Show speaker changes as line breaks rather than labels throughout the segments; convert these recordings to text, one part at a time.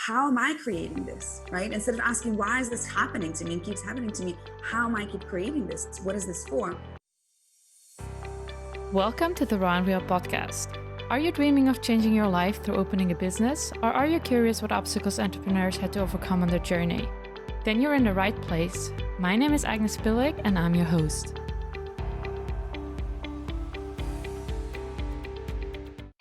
how am I creating this, right? Instead of asking, why is this happening to me and keeps happening to me? How am I keep creating this? What is this for?
Welcome to the Raw and Real podcast. Are you dreaming of changing your life through opening a business? Or are you curious what obstacles entrepreneurs had to overcome on their journey? Then you're in the right place. My name is Agnes and I'm your host.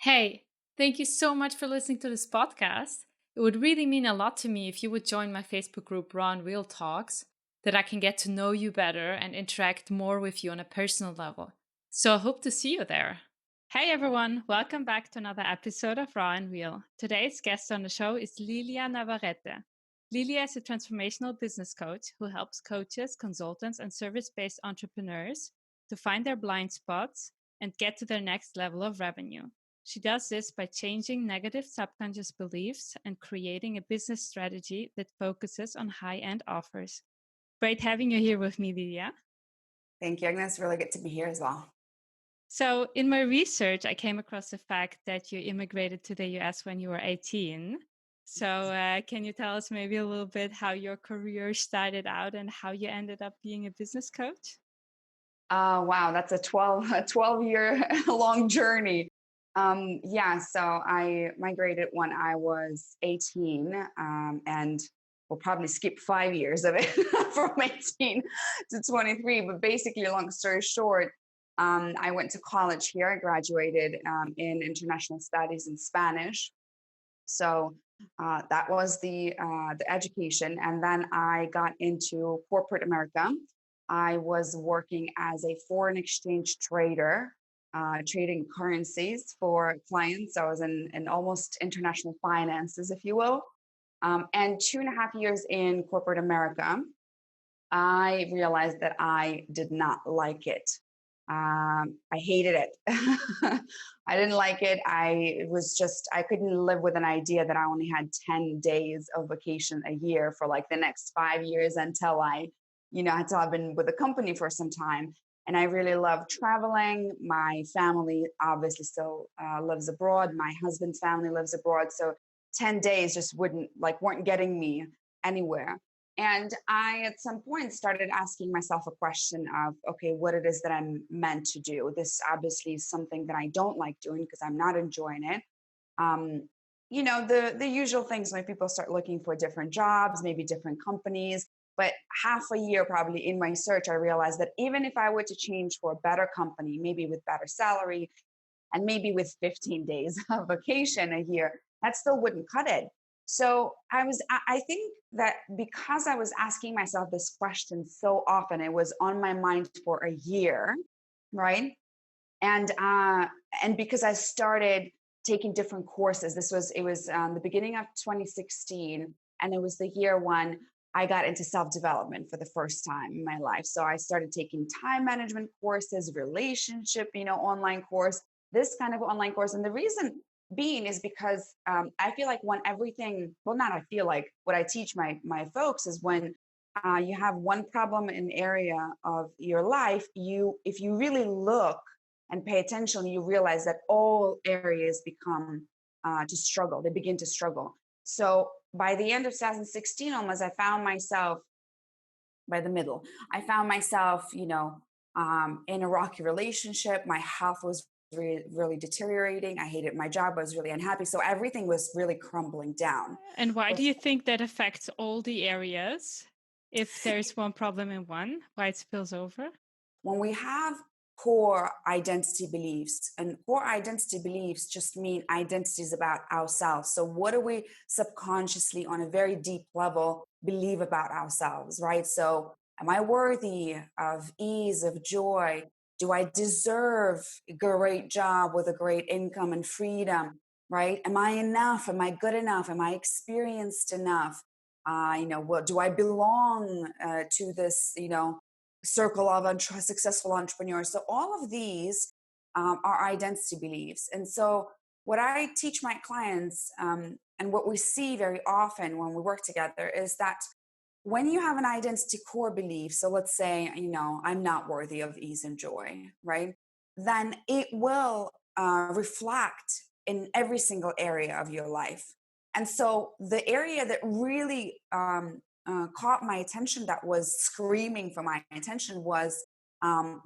Hey, thank you so much for listening to this podcast. It would really mean a lot to me if you would join my Facebook group Raw and Real Talks, that I can get to know you better and interact more with you on a personal level. So I hope to see you there. Hey everyone, welcome back to another episode of Raw and Real. Today's guest on the show is Lilia Navarrete. Lilia is a transformational business coach who helps coaches, consultants, and service-based entrepreneurs to find their blind spots and get to their next level of revenue. She does this by changing negative subconscious beliefs and creating a business strategy that focuses on high-end offers. Great having you here with me, Lilia.
Thank you, Agnes. Really good to be here as well.
So in my research, I came across the fact that you immigrated to the US when you were 18. So can you tell us maybe a little bit how your career started out and how you ended up being a business coach?
Wow, that's a 12-year long journey. So I migrated when I was 18, and we'll probably skip 5 years of it from 18 to 23. But basically, long story short, I went to college here. I graduated in international studies in Spanish. So that was the education, and then I got into corporate America. I was working as a foreign exchange trader, trading currencies for clients. I was in almost international finances, if you will. And 2.5 years in corporate America, I realized that I did not like it. I hated it. I didn't like it. I couldn't live with an idea that I only had 10 days of vacation a year for like the next 5 years until I've been with the company for some time. And I really love traveling. My family obviously still lives abroad. My husband's family lives abroad. So 10 days just weren't getting me anywhere. And I, at some point, started asking myself a question of, okay, what it is that I'm meant to do. This obviously is something that I don't like doing because I'm not enjoying it. The usual things when people start looking for different jobs, maybe different companies. But half a year probably in my search, I realized that even if I were to change for a better company, maybe with better salary, and maybe with 15 days of vacation a year, that still wouldn't cut it. So I think that because I was asking myself this question so often, it was on my mind for a year, right? And because I started taking different courses, it was the beginning of 2016, and it was the year when I got into self-development for the first time in my life. So I started taking time management courses, relationship, online course, this kind of online course. And the reason being is because I feel like when everything, well, not I feel like, what I teach my folks is when you have one problem in area of your life, if you really look and pay attention, you realize that all areas become to struggle. They begin to struggle. So by the end of 2016, almost, I found myself by the middle. I found myself, in a rocky relationship. My health was really, really deteriorating. I hated my job. I was really unhappy. So everything was really crumbling down.
And why do you think that affects all the areas? If there's one problem in one, why it spills over?
When we have core identity beliefs, and core identity beliefs just mean identities about ourselves. So what do we subconsciously on a very deep level believe about ourselves, right? So am I worthy of ease, of joy? Do I deserve a great job with a great income and freedom, right? Am I enough? Am I good enough? Am I experienced enough? Do I belong to this, circle of successful entrepreneurs? So all of these are identity beliefs. And so what I teach my clients, and what we see very often when we work together, is that when you have an identity core belief, so let's say, I'm not worthy of ease and joy, right? Then it will reflect in every single area of your life. And so the area that really caught my attention, that was screaming for my attention, was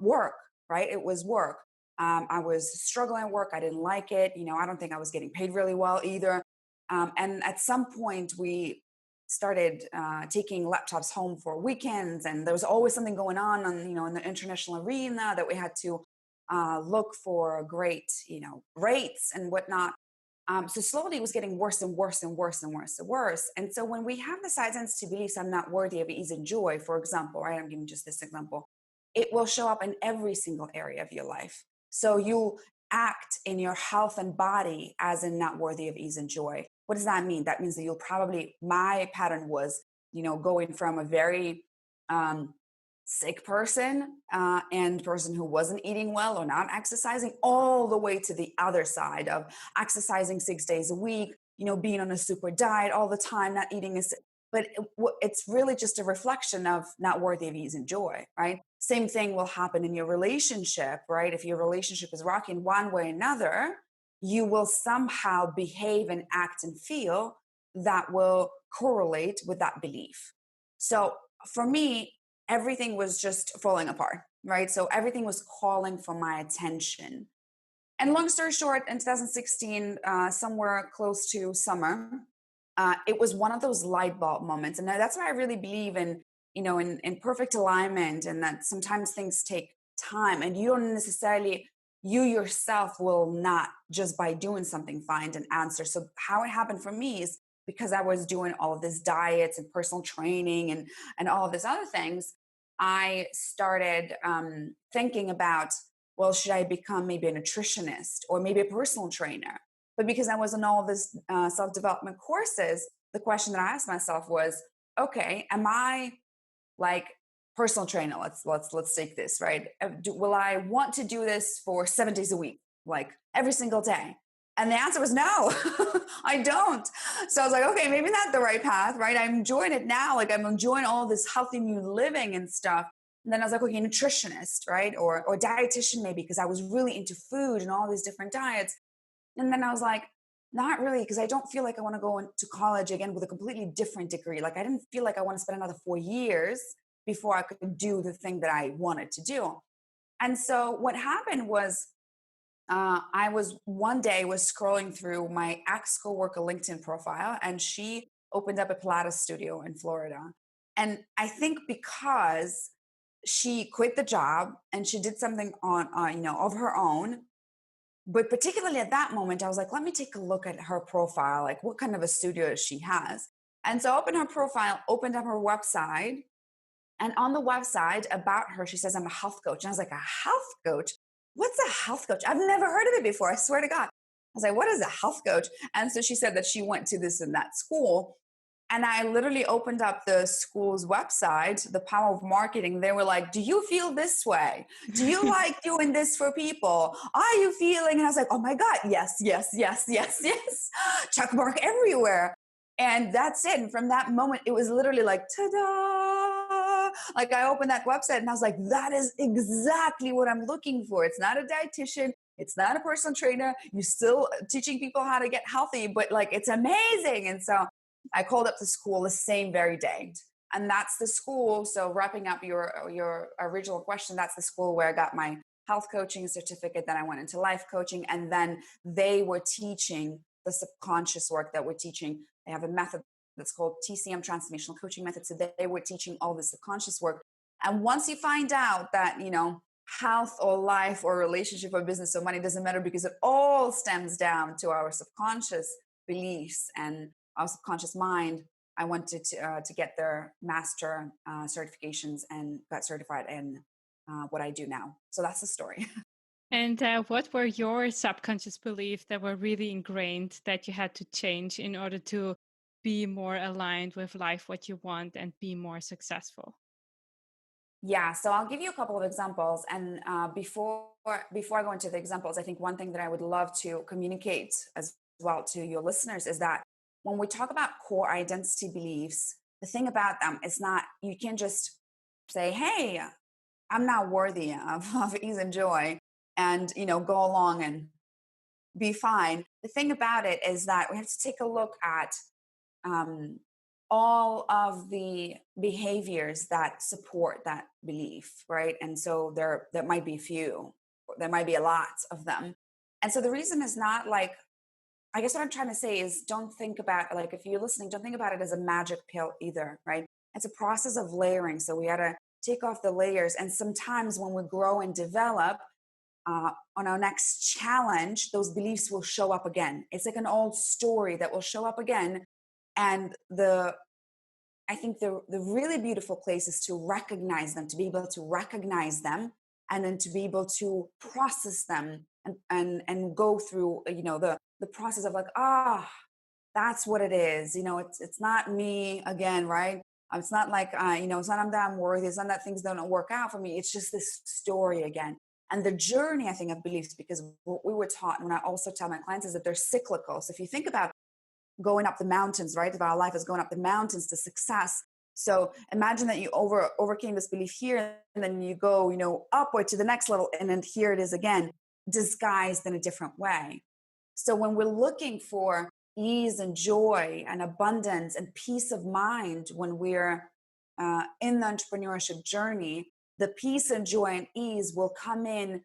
work, right? It was work. I was struggling at work. I didn't like it. I don't think I was getting paid really well either. And at some point, we started taking laptops home for weekends, and there was always something going on, in the international arena, that we had to look for great, rates and whatnot. So slowly it was getting worse and worse and worse and worse and worse. And so when we have the side sensitive beliefs, I'm not worthy of ease and joy, for example, right? I'm giving just this example. It will show up in every single area of your life. So you act in your health and body as in not worthy of ease and joy. What does that mean? That means that my pattern was, going from a very um, sick person and person who wasn't eating well or not exercising, all the way to the other side of exercising 6 days a week, being on a super diet all the time, not eating but it's really just a reflection of not worthy of ease and joy, right? Same thing will happen in your relationship, right? If your relationship is rocking one way or another, you will somehow behave and act and feel that will correlate with that belief. So for me, everything was just falling apart, right? So everything was calling for my attention. And long story short, in 2016, somewhere close to summer, it was one of those light bulb moments. And that's why I really believe in perfect alignment, and that sometimes things take time, and you don't necessarily, you yourself will not just by doing something find an answer. So how it happened for me is because I was doing all of this diets and personal training and all of these other things. I started thinking about, well, should I become maybe a nutritionist or maybe a personal trainer? But because I was in all of this self-development courses, the question that I asked myself was, okay, am I like personal trainer? Let's take this, right? Will I want to do this for 7 days a week, like every single day? And the answer was no, I don't. So I was like, okay, maybe not the right path, right? I'm enjoying it now. Like I'm enjoying all this healthy new living and stuff. And then I was like, okay, nutritionist, right? Or dietitian maybe, because I was really into food and all these different diets. And then I was like, not really, because I don't feel like I want to go into college again with a completely different degree. Like I didn't feel like I want to spend another 4 years before I could do the thing that I wanted to do. And so what happened was, I was one day was scrolling through my ex coworker LinkedIn profile, and she opened up a Pilates studio in Florida. And I think because she quit the job and she did something on, of her own, but particularly at that moment, I was like, let me take a look at her profile, like what kind of a studio she has. And so I opened her profile, opened up her website, and on the website about her, she says, I'm a health coach. And I was like, a health coach? What's a health coach? I've never heard of it before. I swear to God. I was like, what is a health coach? And so she said that she went to this and that school. And I literally opened up the school's website, the power of marketing. They were like, do you feel this way? Do you like doing this for people? Are you feeling? And I was like, oh my God, yes, yes, yes, yes, yes. Check mark everywhere. And that's it. And from that moment, it was literally like, ta-da. Like I opened that website and I was like, that is exactly what I'm looking for. It's not a dietitian. It's not a personal trainer. You're still teaching people how to get healthy, but like, it's amazing. And so I called up the school the same very day. And that's the school. So wrapping up your original question, that's the school where I got my health coaching certificate. Then I went into life coaching. And then they were teaching the subconscious work that we're teaching. They have a method that's called TCM, transformational coaching method. So they were teaching all the subconscious work. And once you find out that, health or life or relationship or business or money doesn't matter, because it all stems down to our subconscious beliefs and our subconscious mind. I wanted to get their master certifications and got certified in what I do now. So that's the story.
And what were your subconscious beliefs that were really ingrained that you had to change in order to be more aligned with life, what you want, and be more successful?
Yeah, so I'll give you a couple of examples. And before I go into the examples, I think one thing that I would love to communicate as well to your listeners is that when we talk about core identity beliefs, the thing about them is not, you can just say, hey, I'm not worthy of ease and joy, and go along and be fine. The thing about it is that we have to take a look at um, all of the behaviors that support that belief, right? And so there might be a few, there might be a lot of them. And so the reason is not like, I guess what I'm trying to say is don't think about, like, if you're listening, don't think about it as a magic pill either, right? It's a process of layering. So we got to take off the layers. And sometimes when we grow and develop, on our next challenge, those beliefs will show up again. It's like an old story that will show up again. And I think the really beautiful place is to recognize them, to be able to recognize them, and then to be able to process them and go through, the process of like, that's what it is. It's not me again, right? It's not like, it's not that I'm worthy. It's not that things don't work out for me. It's just this story again. And the journey, I think, of beliefs, because what we were taught, and when I also tell my clients, is that they're cyclical. So if you think about going up the mountains, right? If our life is going up the mountains to success. So imagine that you overcame this belief here, and then you go, upward to the next level, and then here it is again, disguised in a different way. So when we're looking for ease and joy and abundance and peace of mind, when we're in the entrepreneurship journey, the peace and joy and ease will come in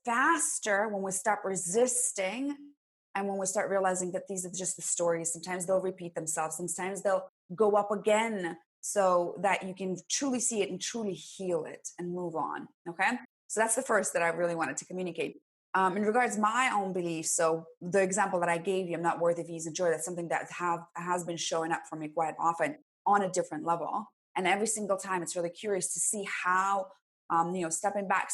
faster when we stop resisting and when we start realizing that these are just the stories. Sometimes they'll repeat themselves, sometimes they'll go up again, so that you can truly see it and truly heal it and move on. Okay, so that's the first that I really wanted to communicate. In regards to my own beliefs, so the example that I gave you, I'm not worthy of ease and joy, that's something that has been showing up for me quite often on a different level. And every single time it's really curious to see how, stepping back,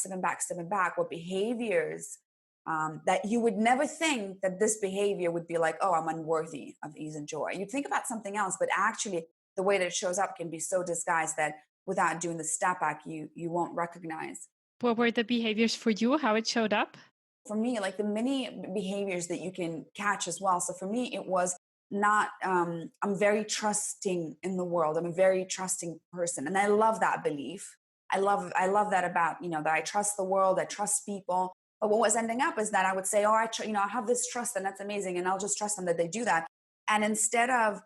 what behaviors, that you would never think that this behavior would be like, oh, I'm unworthy of ease and joy. You'd think about something else, but actually the way that it shows up can be so disguised that without doing the step back, you won't recognize.
What were the behaviors for you? How it showed up?
For me, like the many behaviors that you can catch as well. So for me, it was not, I'm very trusting in the world. I'm a very trusting person. And I love that belief. I love that about, that I trust the world, I trust people. But what was ending up is that I would say, oh, I have this trust and that's amazing. And I'll just trust them that they do that. And instead of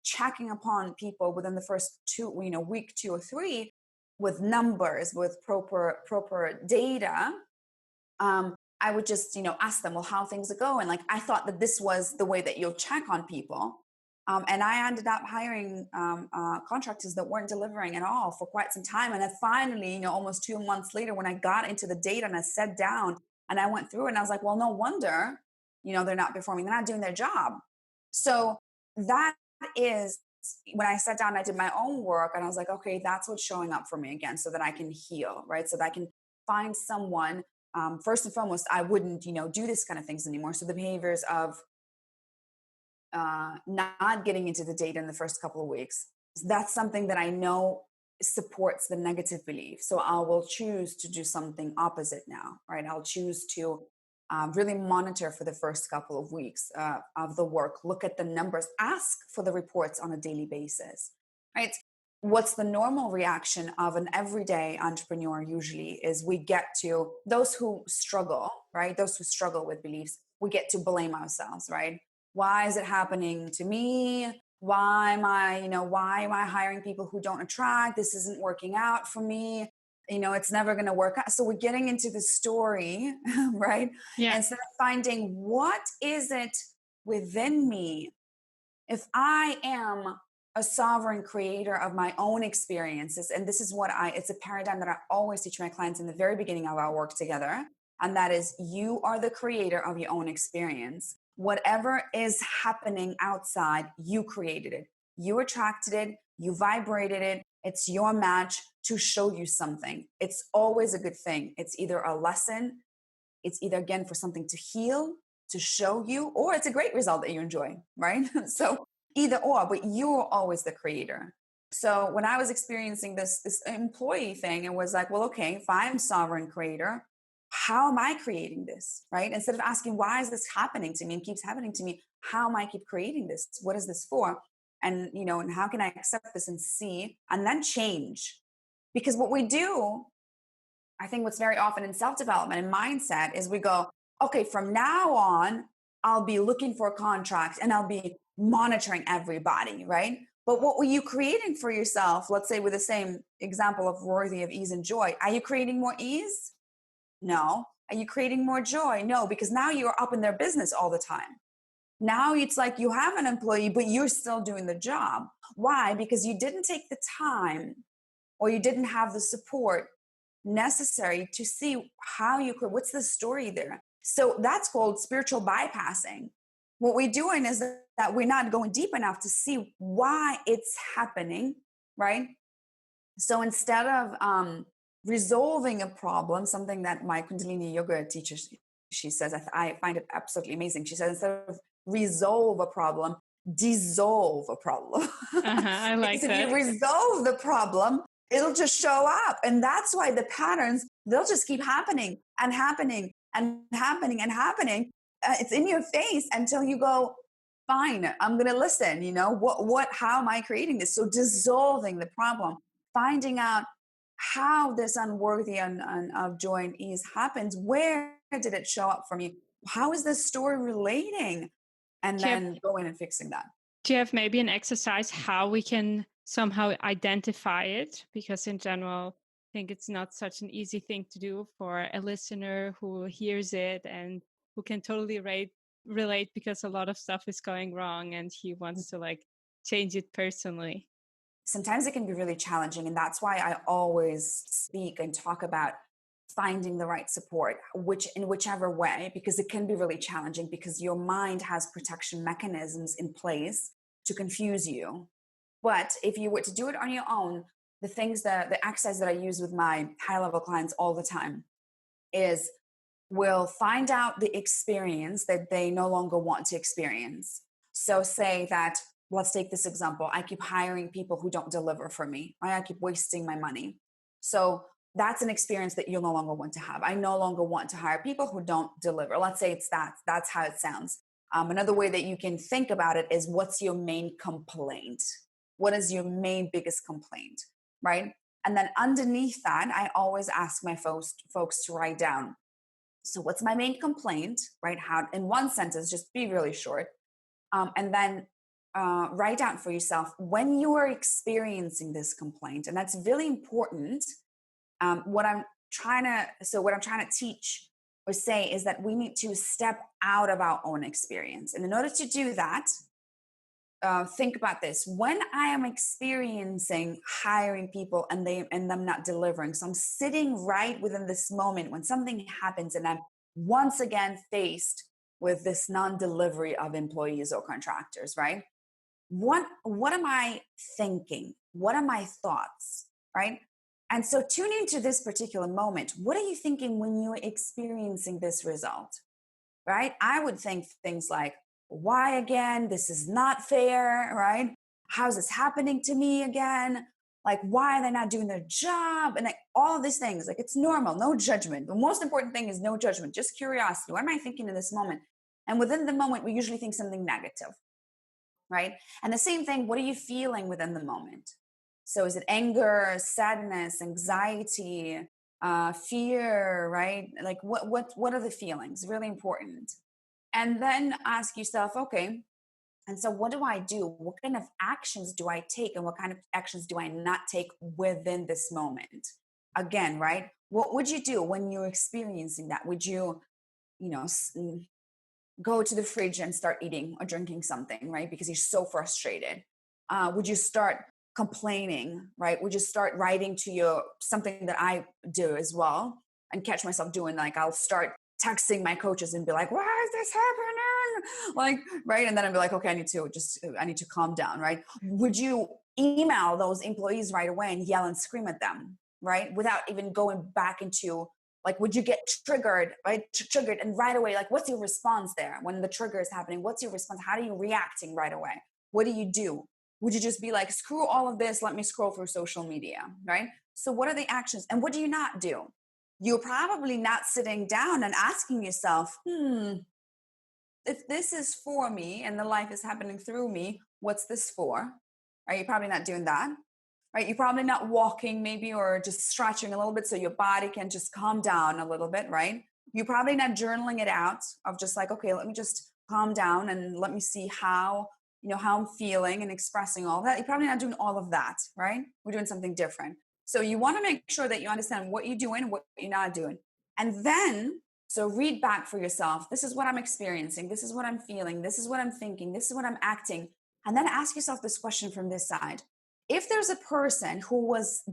checking upon people within the first week 2 or 3 with numbers, with proper data, I would just, ask them, well, how things are going. Like, I thought that this was the way that you'll check on people. And I ended up hiring contractors that weren't delivering at all for quite some time. And then finally, almost 2 months later, when I got into the data and I sat down and I went through it, and I was like, well, no wonder, they're not performing. They're not doing their job. So that is when I sat down and I did my own work, and I was like, okay, that's what's showing up for me again, so that I can heal, right? So that I can find someone. First and foremost, I wouldn't, do this kind of things anymore. So the behaviors of not getting into the data in the first couple of weeks, that's something that I know supports the negative belief. So I will choose to do something opposite now, right? I'll choose to really monitor for the first couple of weeks of the work, look at the numbers, ask for the reports on a daily basis, right? What's the normal reaction of an everyday entrepreneur usually is we get to those who struggle, right? Those who struggle with beliefs, we get to blame ourselves, right? Why is it happening to me? Why am I hiring people who don't attract? This isn't working out for me. It's never going to work out. So we're getting into the story, right?
Yeah.
Instead of finding what is it within me, if I am a sovereign creator of my own experiences, and this is it's a paradigm that I always teach my clients in the very beginning of our work together. And that is, you are the creator of your own experience. Whatever is happening outside, you created it. You attracted it. You vibrated it. It's your match to show you something. It's always a good thing. It's either a lesson, it's either, again, for something to heal, to show you, or it's a great result that you enjoy, right? So either or, but you're always the creator. So when I was experiencing this employee thing, it was like, well, okay, if I'm sovereign creator, how am I creating this, right? Instead of asking, why is this happening to me and keeps happening to me? How am I keep creating this? What is this for? And, and how can I accept this and see, and then change? Because what we do, I think what's very often in self-development and mindset is we go, okay, from now on, I'll be looking for contracts and I'll be monitoring everybody, right? But what were you creating for yourself? Let's say with the same example of worthy of ease and joy. Are you creating more ease? No. Are you creating more joy? No, because now you're up in their business all the time. Now it's like you have an employee, but you're still doing the job. Why? Because you didn't take the time or you didn't have the support necessary to see how you could, what's the story there? So that's called spiritual bypassing. What we're doing is that we're not going deep enough to see why it's happening, right? So instead of resolving a problem, something that my Kundalini yoga teacher, she says, I find it absolutely amazing. She says, instead of resolve a problem, dissolve a problem.
I
Because
like
if you
that.
resolve the problem, it'll just show up. And that's why the patterns, they'll just keep happening and happening and happening and happening. It's in your face until you go, fine, I'm going to listen. You know, how am I creating this? So dissolving the problem, finding out how this unworthy of joy and ease happens. Where did it show up for me? How is this story relating? And
Do you have,
then going and fixing that.
do you have maybe an exercise how we can somehow identify it? Because in general, I think it's not such an easy thing to do for a listener who hears it and who can totally relate because a lot of stuff is going wrong and he wants to like change it personally.
Sometimes it can be really challenging. And that's why I always speak and talk about finding the right support, which in whichever way, because it can be really challenging because your mind has protection mechanisms in place to confuse you. But if you were to do it on your own, the exercise that I use with my high level clients all the time is we'll find out the experience that they no longer want to experience. So, say that, let's take this example. I keep hiring people who don't deliver for me. I keep wasting my money. So, that's an experience that you'll no longer want to have. I no longer want to hire people who don't deliver. Let's say it's that. That's how it sounds. Another way that you can think about it is, what's your main complaint? What is your main biggest complaint? Right? And then underneath that, I always ask my folks to write down, so what's my main complaint, right? How, in one sentence, just be really short. And then write down for yourself when you are experiencing this complaint. And that's really important. What I'm trying to teach or say is that we need to step out of our own experience. And in order to do that, think about this. When I am experiencing hiring people and them not delivering, so I'm sitting right within this moment when something happens and I'm once again faced with this non-delivery of employees or contractors, right? What am I thinking? What are my thoughts? Right? And so tune into this particular moment. What are you thinking when you're experiencing this result? Right? I would think things like, why again? This is not fair, right? How's this happening to me again? Like, why are they not doing their job? And like all of these things, like, it's normal, no judgment. The most important thing is no judgment, just curiosity. What am I thinking in this moment? And within the moment, we usually think something negative, right? And the same thing, what are you feeling within the moment? So is it anger, sadness, anxiety, fear, right? Like what are the feelings? Really important. And then ask yourself, okay, and so what do I do? What kind of actions do I take and what kind of actions do I not take within this moment? Again, right? What would you do when you're experiencing that? Would you, you know, go to the fridge and start eating or drinking something, right? Because you're so frustrated. Would you start complaining, right? Would you start writing to your, something that I do as well and catch myself doing, like I'll start texting my coaches and be like, why is this happening? Like, right. And then I'd be like, okay, I need to calm down, right? Would you email those employees right away and yell and scream at them, right? Without even going back into, like, would you get triggered, right? Triggered, and right away, like, what's your response there when the trigger is happening? What's your response? How are you reacting right away? What do you do? Would you just be like, screw all of this, let me scroll through social media, right? So what are the actions and what do you not do? You're probably not sitting down and asking yourself, if this is for me and the life is happening through me, what's this for? Are you probably not doing that? Right? You're probably not walking maybe or just stretching a little bit so your body can just calm down a little bit, right? You're probably not journaling it out of just like, okay, let me just calm down and let me see how, how I'm feeling and expressing all that. You're probably not doing all of that, right? We're doing something different. So you want to make sure that you understand what you're doing, what you're not doing. And then, so read back for yourself. This is what I'm experiencing. This is what I'm feeling. This is what I'm thinking. This is what I'm acting. And then ask yourself this question from this side. If there's a person who was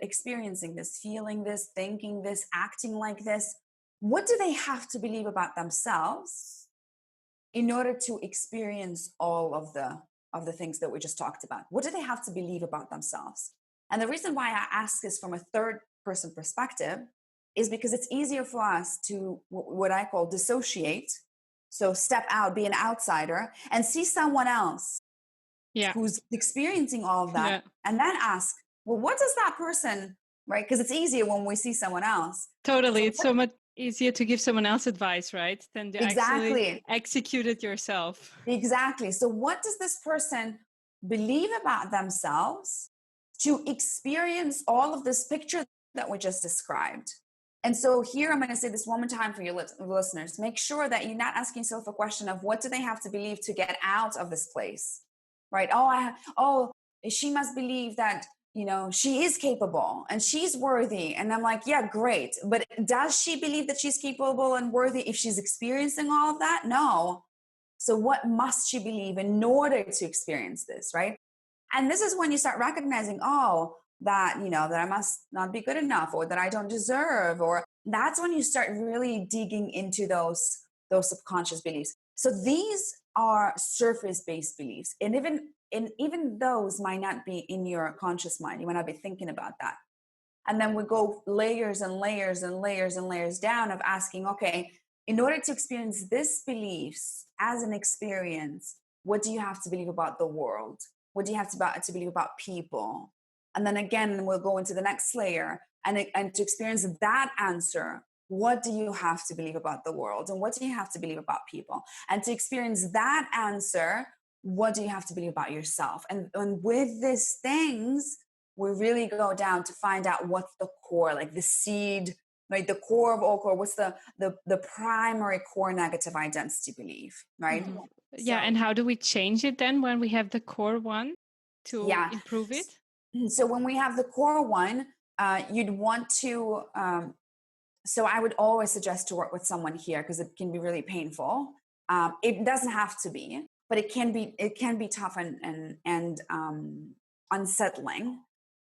experiencing this, feeling this, thinking this, acting like this, what do they have to believe about themselves in order to experience all of the things that we just talked about? What do they have to believe about themselves? And the reason why I ask this from a third person perspective is because it's easier for us to what I call dissociate. So step out, be an outsider, and see someone else who's experiencing all of that, and then ask, well, what does that person, right? Because it's easier when we see someone else.
Totally. It's so much easier to give someone else advice, right? Than to actually execute it yourself.
Exactly. So what does this person believe about themselves to experience all of this picture that we just described? And so here I'm going to say this one more time for your listeners. Make sure that you're not asking yourself a question of what do they have to believe to get out of this place, right? She must believe that, she is capable and she's worthy. And I'm like, yeah, great. But does she believe that she's capable and worthy if she's experiencing all of that? No. So what must she believe in order to experience this, right? And this is when you start recognizing, that, that I must not be good enough, or that I don't deserve, or that's when you start really digging into those subconscious beliefs. So these are surface-based beliefs. And even those might not be in your conscious mind. You might not be thinking about that. And then we go layers and layers and layers and layers down of asking, okay, in order to experience this beliefs as an experience, what do you have to believe about the world? What do you have to believe about people? And then again, we'll go into the next layer and to experience that answer, what do you have to believe about the world? And what do you have to believe about people? And to experience that answer, what do you have to believe about yourself? And with these things, we really go down to find out what's the core, like the seed, right? The core of all core. What's the primary core negative identity belief, right?
Mm-hmm. Yeah, and how do we change it then when we have the core one to improve it?
So when we have the core one, you'd want to. So I would always suggest to work with someone here because it can be really painful. It doesn't have to be, but it can be tough and unsettling.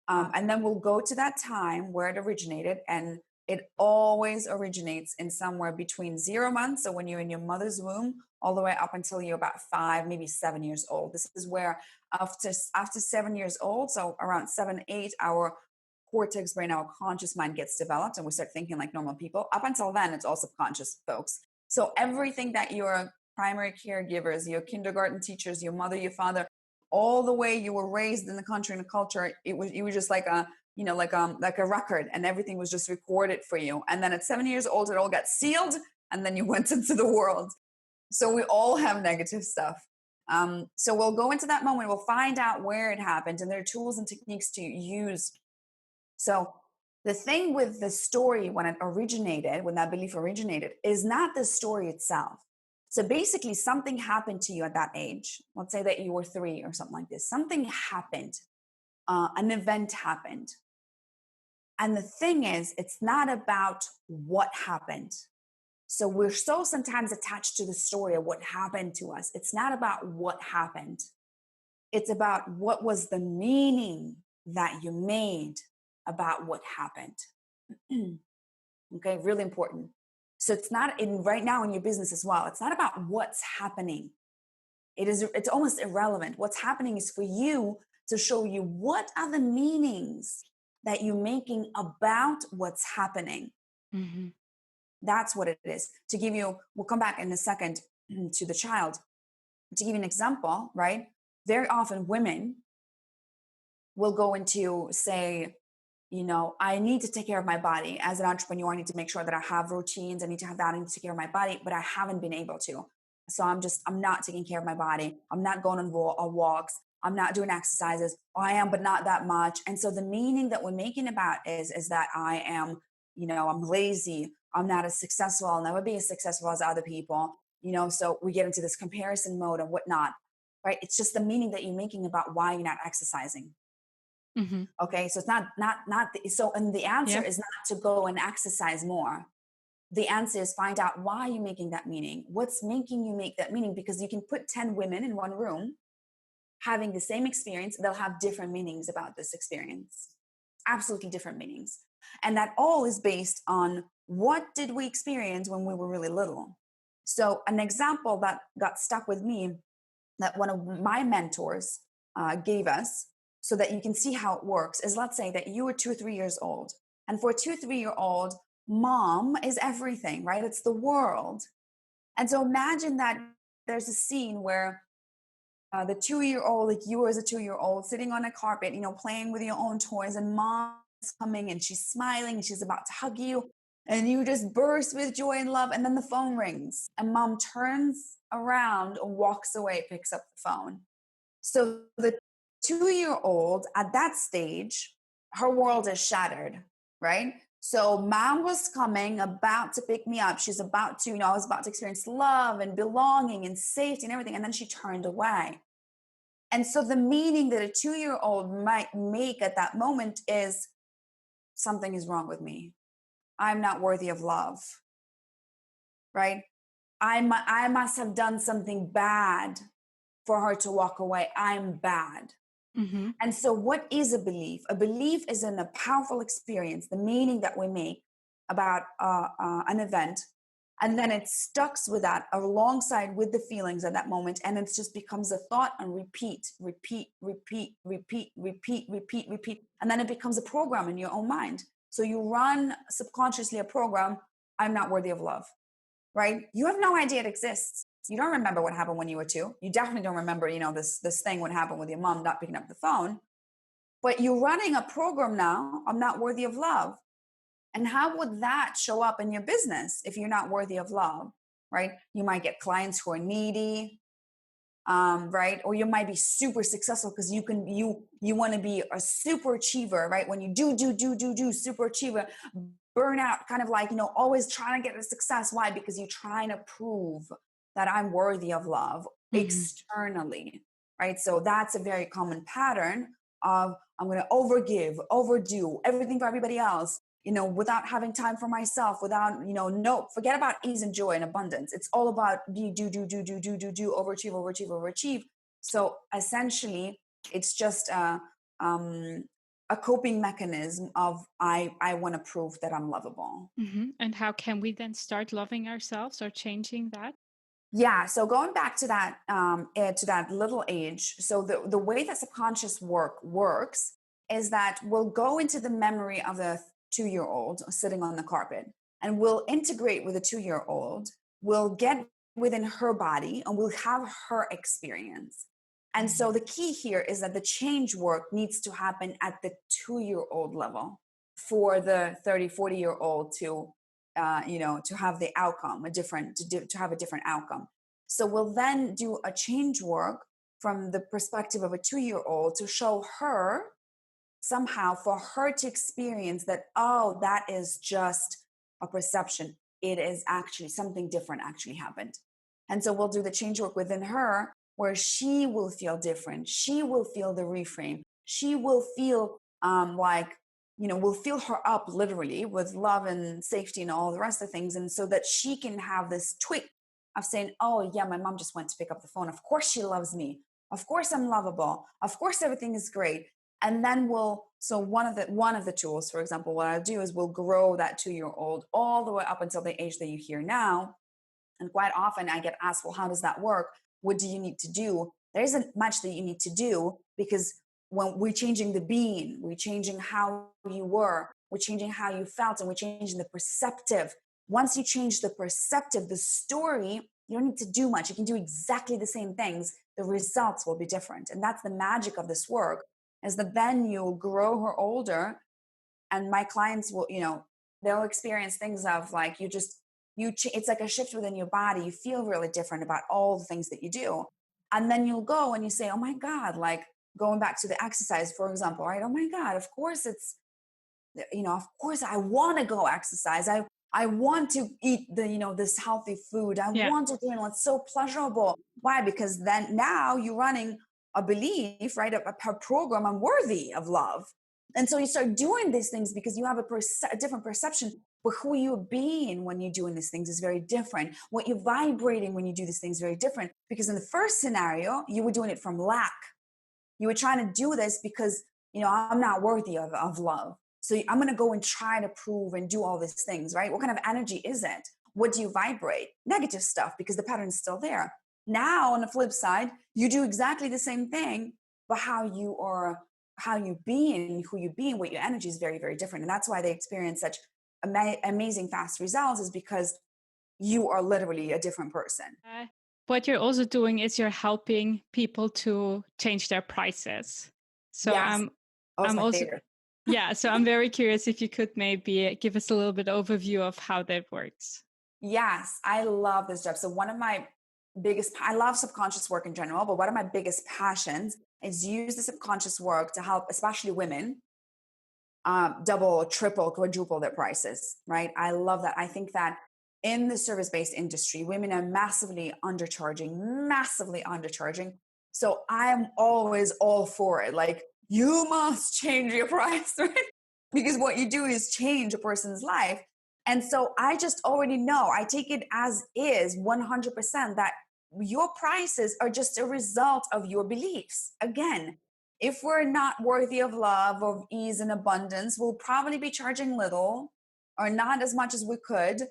And then we'll go to that time where it originated, and it always originates in somewhere between 0 months, so when you're in your mother's womb, all the way up until you're about 5, maybe 7 years old. This is where after 7 years old, so around 7, 8, our cortex brain, our conscious mind gets developed, and we start thinking like normal people. Up until then, it's all subconscious, folks. So everything that your primary caregivers, your kindergarten teachers, your mother, your father, all the way you were raised in the country and the culture, you were just like a record, and everything was just recorded for you. And then at 7 years old, it all got sealed, and then you went into the world. So we all have negative stuff. So we'll go into that moment. We'll find out where it happened, and there are tools and techniques to use. So the thing with the story, when that belief originated, is not the story itself. So basically, something happened to you at that age. Let's say that you were 3 or something like this. Something happened. An event happened. And the thing is, it's not about what happened. So we're so sometimes attached to the story of what happened to us. It's not about what happened. It's about what was the meaning that you made about what happened. Okay, really important. So it's not right now in your business as well. It's not about what's happening. It's almost irrelevant. What's happening is for you to show you what are the meanings that you're making about what's happening.
Mm-hmm.
That's what it is. To give you, we'll come back in a second to the child. To give you an example, right? Very often women will go into say, I need to take care of my body. As an entrepreneur, I need to make sure that I have routines. I need to have that. I need to take care of my body, but I haven't been able to. So I'm not taking care of my body. I'm not going on walks. I'm not doing exercises. Or I am, but not that much. And so the meaning that we're making about is that I am, I'm lazy. I'm not as successful. I'll never be as successful as other people. So we get into this comparison mode and whatnot, right? It's just the meaning that you're making about why you're not exercising.
Mm-hmm.
Okay. So it's so, and the answer
Yeah.
is not to go and exercise more. The answer is find out why you're making that meaning. What's making you make that meaning? Because you can put 10 women in one room having the same experience, they'll have different meanings about this experience, absolutely different meanings. And that all is based on what did we experience when we were really little. So an example that got stuck with me that one of my mentors gave us so that you can see how it works is, let's say that you were 2 or 3 years old. And for a 2 or 3 year old, mom is everything, right? It's the world. And so imagine that there's a scene where the 2 year old, like you as a 2 year old, sitting on a carpet, playing with your own toys, and mom's coming and she's smiling and she's about to hug you. And you just burst with joy and love. And then the phone rings and mom turns around and walks away, picks up the phone. So the 2 year old at that stage, her world is shattered, right? So mom was coming, about to pick me up. She's about to, I was about to experience love and belonging and safety and everything. And then she turned away. And so the meaning that a 2 year old might make at that moment is something is wrong with me. I'm not worthy of love, right? I must have done something bad for her to walk away. I'm bad.
Mm-hmm.
And so, what is a belief? A belief is in a powerful experience, the meaning that we make about an event. And then it stucks with that alongside with the feelings at that moment. And it just becomes a thought and repeat, repeat, repeat, repeat, repeat, repeat, repeat. And then it becomes a program in your own mind. So you run subconsciously a program, I'm not worthy of love, right? You have no idea it exists. You don't remember what happened when you were 2. You definitely don't remember, this thing what happened with your mom not picking up the phone. But you're running a program now, I'm not worthy of love. And how would that show up in your business if you're not worthy of love, right? You might get clients who are needy, right? Or you might be super successful because you want to be a super achiever, right? When you do super achiever, burnout, kind of like, always trying to get a success. Why? Because you're trying to prove that I'm worthy of love externally, right? So that's a very common pattern of I'm going to overgive, overdo everything for everybody else, without having time for myself, without, no, forget about ease and joy and abundance. It's all about do, overachieve, overachieve, overachieve. So essentially, it's just a coping mechanism of I want to prove that I'm lovable.
Mm-hmm. And how can we then start loving ourselves or changing that?
Yeah. So going back to that to that little age. So the way that subconscious works is that we'll go into the memory of the 2 year old sitting on the carpet, and we'll integrate with the 2 year old. We'll get within her body and we'll have her experience. And so the key here is that the change work needs to happen at the 2 year old level for the 30, 40 year old to to have the outcome to have a different outcome. So we'll then do a change work from the perspective of a 2 year old to show her somehow, for her to experience that, oh, that is just a perception. It is actually something different actually happened. And so we'll do the change work within her where she will feel different. She will feel the reframe. She will feel like, we'll fill her up literally with love and safety and all the rest of things. And so that she can have this tweak of saying, oh, yeah, my mom just went to pick up the phone. Of course she loves me. Of course I'm lovable. Of course everything is great. And then so one of the tools, for example, what I'll do is we'll grow that 2 year old all the way up until the age that you hear now. And quite often I get asked, well, how does that work? What do you need to do? There isn't much that you need to do, because when we're changing the being, we're changing how you were, we're changing how you felt, and we're changing the perceptive. Once you change the perceptive, the story, you don't need to do much. You can do exactly the same things. The results will be different. And that's the magic of this work, is that then you'll grow her older, and my clients will, they'll experience things of like, it's like a shift within your body. You feel really different about all the things that you do. And then you'll go and you say, oh my God, like going back to the exercise, for example, right? Oh my God, of course of course I want to go exercise. I want to eat this healthy food. I
Yeah.
want to do it. It's so pleasurable. Why? Because then now you're running a belief, right? A program. I'm worthy of love. And so you start doing these things because you have a different perception. But who you're being when you're doing these things is very different. What you're vibrating when you do these things is very different. Because in the first scenario, you were doing it from lack. You were trying to do this because, I'm not worthy of love. So I'm going to go and try to prove and do all these things, right? What kind of energy is it? What do you vibrate? Negative stuff, because the pattern is still there. Now, on the flip side, you do exactly the same thing, but how you being, who you being, what your energy is very, very different. And that's why they experience such amazing fast results, is because you are literally a different person.
What you're also doing is you're helping people to change their prices. So
Yes. Oh, it's
I'm
my
also,
favorite.
yeah. So I'm very curious if you could maybe give us a little bit overview of how that works.
Yes, I love this job. So I love subconscious work in general, but one of my biggest passions is use the subconscious work to help, especially women, double, triple, quadruple their prices, right? I love that. I think that in the service-based industry, women are massively undercharging, massively undercharging. So I am always all for it. Like, you must change your price, right? Because what you do is change a person's life. And so I just already know, I take it as is 100% that your prices are just a result of your beliefs. Again, if we're not worthy of love, of ease and abundance, we'll probably be charging little or not as much as we could,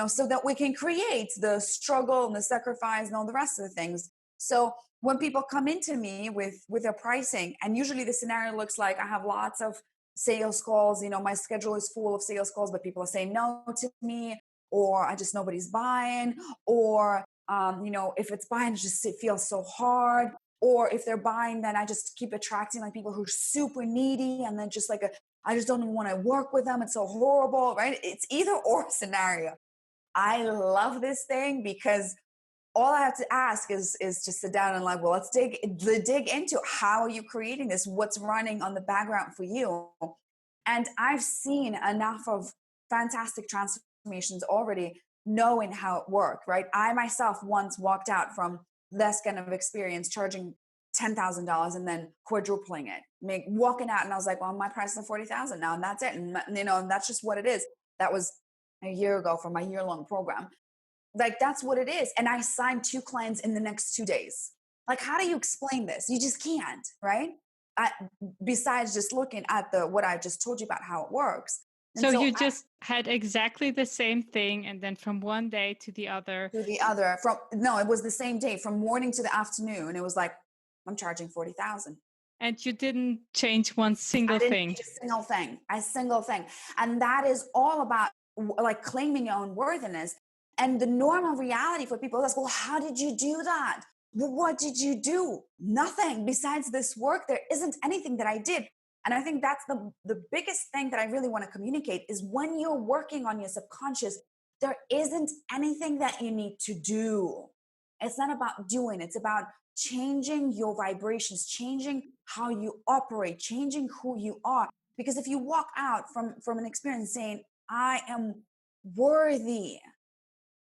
so that we can create the struggle and the sacrifice and all the rest of the things. So when people come into me with their pricing, and usually the scenario looks like I have lots of sales calls, my schedule is full of sales calls, but people are saying no to me, or nobody's buying, or if it's buying, it feels so hard. Or if they're buying, then I just keep attracting like people who are super needy, and then I just don't even want to work with them. It's so horrible, right? It's either or scenario. I love this thing because all I have to ask is just sit down and like, well, let's dig into how are you creating this? What's running on the background for you? And I've seen enough of fantastic transformations already, knowing how it worked, right? I myself once walked out from this kind of experience charging $10,000 and then quadrupling it, walking out, and I was like, well, my price is 40,000 now, and that's it, and and that's just what it is. That was a year ago for my year-long program. Like, that's what it is. And I signed 2 clients in the next 2 days. Like, how do you explain this? You just can't, right? I, Besides just looking at what I just told you about how it works. And
So
so
you just had exactly the same thing, and then from one day to the other.
It was the same day, from morning to the afternoon. It was like, I'm charging 40,000.
And you didn't change one single
I didn't
thing.
change a single thing. And that is all about like claiming your own worthiness. And the normal reality for people is, well, how did you do that? Well, what did you do? Nothing besides this work. There isn't anything that I did. And I think that's the biggest thing that I really want to communicate is when you're working on your subconscious, there isn't anything that you need to do. It's not about doing, it's about changing your vibrations, changing how you operate, changing who you are. Because if you walk out from an experience saying, I am worthy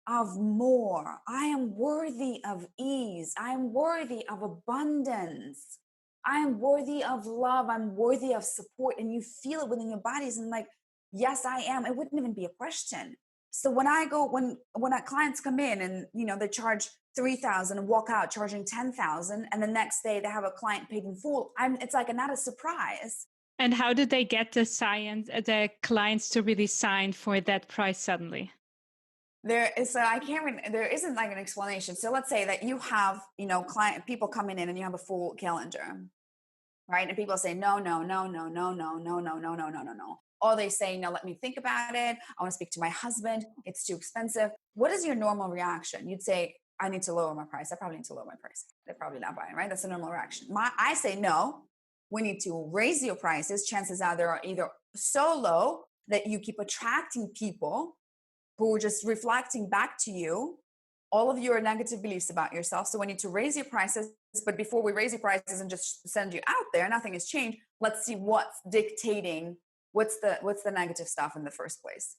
of more, I am worthy of ease, I am worthy of abundance, I am worthy of love, I'm worthy of support, and you feel it within your bodies, and like, yes, I am, it wouldn't even be a question. So when our clients come in and they charge 3,000 and walk out charging 10,000, and the next day they have a client paid in full, it's like another surprise.
And how did they get the clients to really sign for that price suddenly?
There isn't like an explanation. So let's say that you have, people coming in and you have a full calendar, right? And people say, no, no, no, no, no, no, no, no, no, no, no, no, no. Or they say, no, let me think about it. I want to speak to my husband. It's too expensive. What is your normal reaction? You'd say, I need to lower my price. I probably need to lower my price. They're probably not buying, right? That's a normal reaction. I say, no, we need to raise your prices. Chances are they're either so low that you keep attracting people who are just reflecting back to you all of your negative beliefs about yourself. So we need to raise your prices. But before we raise your prices and just send you out there, nothing has changed. Let's see what's dictating, what's the negative stuff in the first place.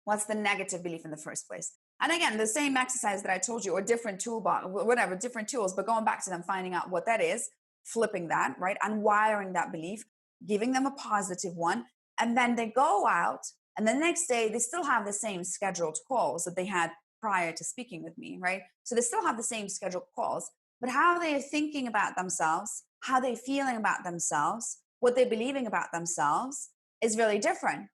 What's the negative belief in the first place? And again, the same exercise that I told you, or different toolbox, whatever, different tools, but going back to them, finding out what that is, flipping that, right? Unwiring that belief, giving them a positive one. And then they go out, and the next day they still have the same scheduled calls that they had prior to speaking with me, right? So they still have the same scheduled calls, but how they are thinking about themselves, how they're feeling about themselves, what they're believing about themselves is really different.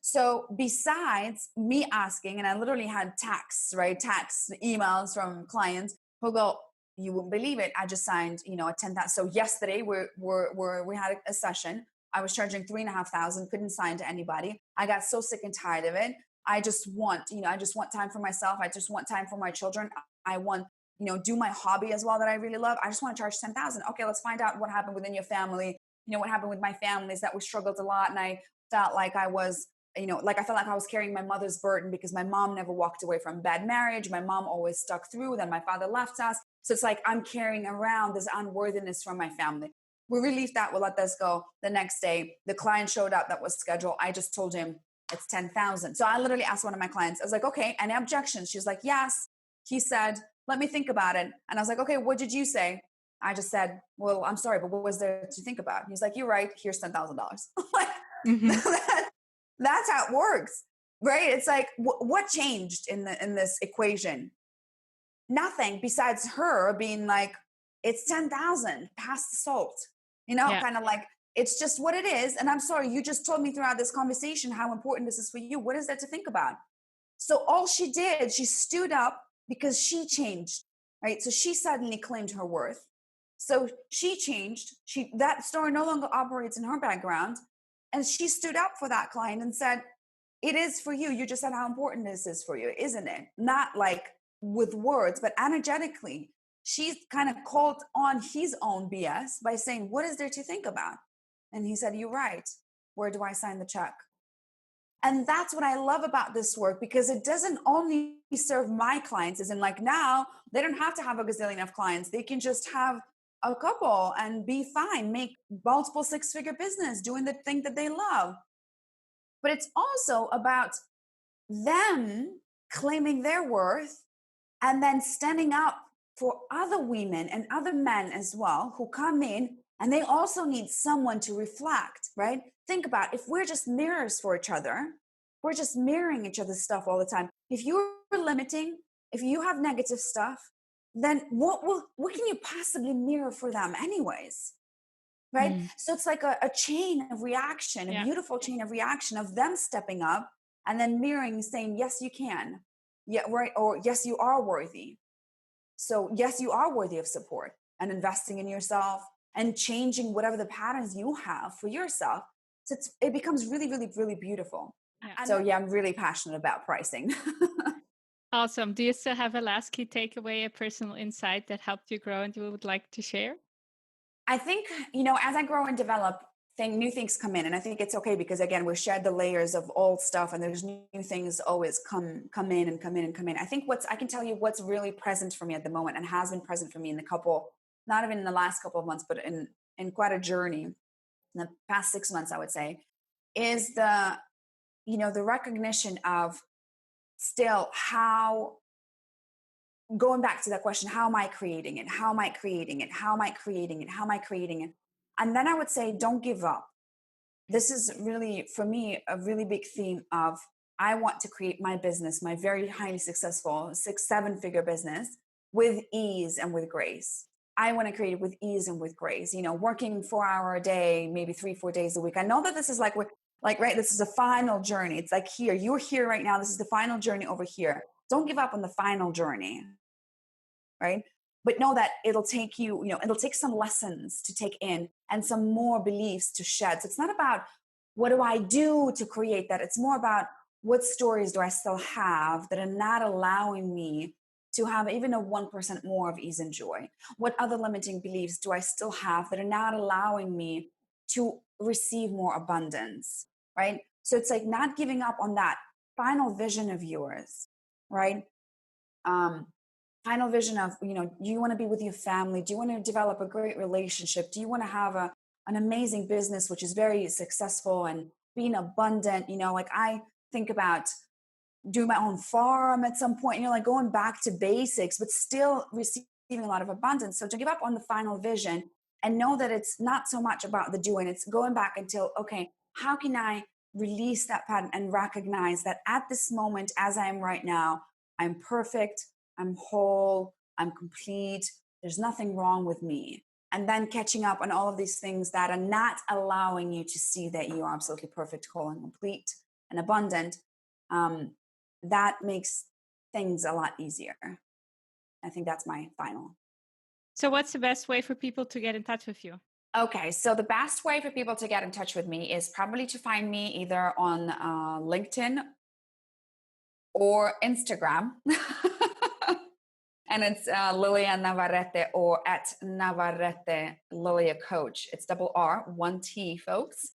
So besides me asking, and I literally had texts, right? Texts, emails from clients who go, you wouldn't believe it. I just signed, a 10,000. So yesterday we had a session. I was charging 3,500, couldn't sign to anybody. I got so sick and tired of it. I just want time for myself. I just want time for my children. I want, do my hobby as well that I really love. I just want to charge 10,000. Okay, let's find out what happened within your family. What happened with my family is that we struggled a lot, and I felt like I was like I felt like I was carrying my mother's burden because my mom never walked away from bad marriage. My mom always stuck through. Then my father left us. So it's like I'm carrying around this unworthiness from my family. We relieved that. We'll let this go. The next day, the client showed up that was scheduled. I just told him it's 10,000. So I literally asked one of my clients, I was like, okay, any objections? She's like, yes. He said, let me think about it. And I was like, okay, what did you say? I just said, well, I'm sorry, but what was there to think about? He's like, you're right. Here's $10,000.
Hmm.
That's how it works, right? It's like, what changed in this equation? Nothing besides her being like, it's 10,000, pass the salt,
Yeah.
kind of like, it's just what it is. And I'm sorry, you just told me throughout this conversation how important this is for you. What is there to think about? So all she did, she stood up because she changed, right? So she suddenly claimed her worth. So she changed. That story no longer operates in her background. And she stood up for that client and said, it is for you. You just said how important this is for you, isn't it? Not like with words, but energetically. She's kind of called on his own BS by saying, what is there to think about? And he said, you're right. Where do I sign the check? And that's what I love about this work, because it doesn't only serve my clients, as in like now they don't have to have a gazillion of clients. They can just have a couple and be fine, make multiple six-figure business doing the thing that they love. But it's also about them claiming their worth and then standing up for other women and other men as well who come in and they also need someone to reflect, right? Think about if we're just mirrors for each other, we're just mirroring each other's stuff all the time. If you're limiting, if you have negative stuff, then what can you possibly mirror for them anyways? Right?
Mm.
So it's like a chain of reaction, a
Yeah.
beautiful chain of reaction of them stepping up and then mirroring, saying, yes, you can. Yeah, right. Or yes, you are worthy. So yes, you are worthy of support and investing in yourself and changing whatever the patterns you have for yourself. So it becomes really, really, really beautiful.
Yeah.
So yeah, I'm really passionate about pricing.
Awesome. Do you still have a last key takeaway, a personal insight that helped you grow and you would like to share?
I think, as I grow and develop, new things come in. And I think it's okay because again, we shared the layers of old stuff and there's new things always come in and come in and come in. I think I can tell you what's really present for me at the moment and has been present for me in not even in the last couple of months, but in quite a journey in the past 6 months, I would say, is the recognition of still how going back to that question, how am I creating it? How am I creating it? How am I creating it? How am I creating it? And then I would say, don't give up. This is really, for me, a really big theme of I want to create my business, my very highly successful 6, 7 figure business with ease and with grace. I want to create it with ease and with grace, working 4 hour a day, maybe 3, 4 days a week. I know that this is right, this is a final journey. It's like here, you're here right now. This is the final journey over here. Don't give up on the final journey, right? But know that it'll take it'll take some lessons to take in and some more beliefs to shed. So it's not about what do I do to create that? It's more about what stories do I still have that are not allowing me to have even a 1% more of ease and joy? What other limiting beliefs do I still have that are not allowing me to receive more abundance, right? So it's like not giving up on that final vision of yours, right? Final vision of, do you want to be with your family? Do you want to develop a great relationship? Do you want to have an amazing business which is very successful and being abundant? Like I think about doing my own farm at some point, like going back to basics, but still receiving a lot of abundance. So to give up on the final vision and know that it's not so much about the doing, it's going back until, okay, how can I release that pattern and recognize that at this moment, as I am right now, I'm perfect, I'm whole, I'm complete, there's nothing wrong with me. And then catching up on all of these things that are not allowing you to see that you are absolutely perfect, whole, and complete and abundant. That makes things a lot easier. I think that's my final.
So, what's the best way for people to get in touch with you?
Okay, so the best way for people to get in touch with me is probably to find me either on LinkedIn or Instagram. And it's Lilia Navarrete or at Navarrete Lilia Coach. It's double R, one T, folks.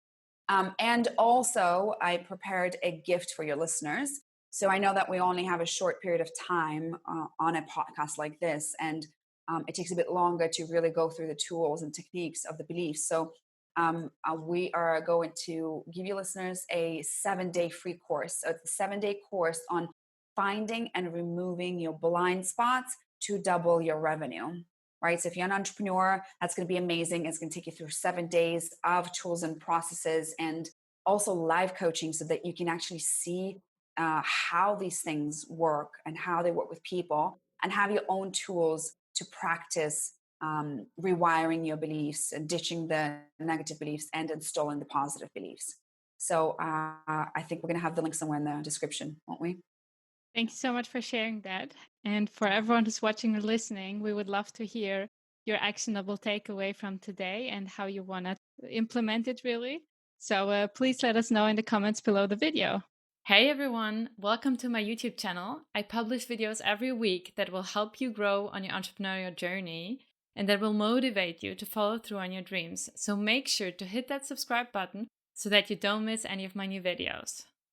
And also, I prepared a gift for your listeners. So I know that we only have a short period of time on a podcast like this, and it takes a bit longer to really go through the tools and techniques of the beliefs. So we are going to give you listeners a 7-day free course. So it's a 7-day course on finding and removing your blind spots to double your revenue. Right. So if you're an entrepreneur, that's going to be amazing. It's going to take you through 7 days of tools and processes and also live coaching so that you can actually see how these things work and how they work with people and have your own tools to practice rewiring your beliefs and ditching the negative beliefs and installing the positive beliefs. So I think we're going to have the link somewhere in the description, won't we?
Thank you so much for sharing that. And for everyone who's watching or listening, we would love to hear your actionable takeaway from today and how you want to implement it really. So please let us know in the comments below the video. Hey everyone, welcome to my YouTube channel. I publish videos every week that will help you grow on your entrepreneurial journey and that will motivate you to follow through on your dreams. So make sure to hit that subscribe button so that you don't miss any of my new videos.